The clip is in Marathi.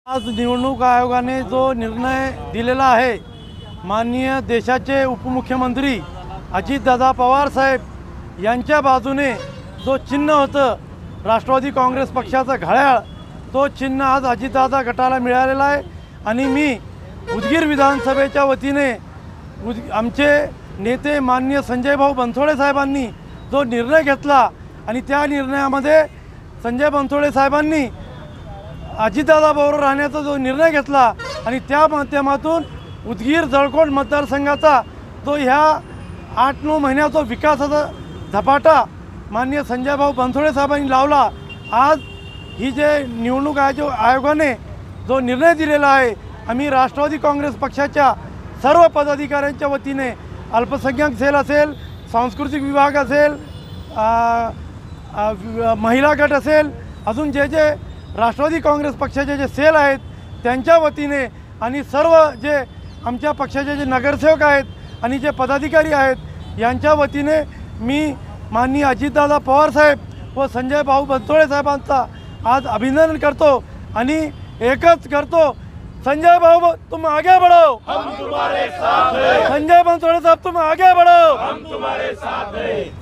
आज निवडणूक आयोगाने जो निर्णय दिलेला आहे, माननीय देशाचे उपमुख्यमंत्री अजितदादा पवार साहेब यांच्या बाजूने जो चिन्ह होतं राष्ट्रवादी काँग्रेस पक्षाचं घड्याळ, तो चिन्ह आज अजितदादा गटाला मिळालेला आहे। आणि मी उदगीर विधानसभेच्या वतीने आमचे नेते माननीय संजय भाऊ बनसोडे साहेबांनी जो निर्णय घेतला आणि त्या निर्णयामध्ये संजय बनसोडे साहेबांनी अजितदादा बरोबर राहण्याचा जो निर्णय घेतला आणि त्या माध्यमातून उदगीर जळकोट मतदारसंघाचा जो ह्या 8-9 महिन्याचा विकासाचा झपाटा माननीय संजय भाऊ बनसोडे साहेबांनी लावला। आज ही जे निवडणूक आयोगाने जो निर्णय दिलेला आहे, आम्ही राष्ट्रवादी काँग्रेस पक्षाच्या सर्व पदाधिकाऱ्यांच्या वतीने अल्पसंख्याक सेल असेल, सांस्कृतिक विभाग असेल, महिला गट असेल, अजून जे राष्ट्रवादी काँग्रेस पक्षाचे जे सेल आहेत त्यांच्या वतीने आणि सर्व जे आमच्या पक्षाचे जे नगरसेवक आहेत आणि जे पदाधिकारी आहेत यांच्या वतीने मी माननीय अजितदादा पवार साहेब व संजय भाऊ बनसोडे साहेबांचा आज अभिनंदन करतो आणि एकच करतो, संजय भाऊ तुम आगे बढ़ो, हम तुम्हारे साथ हैं। संजय बनसोडे साहब तुम आगे बढ़ो, हम तुम्हारे साथ हैं।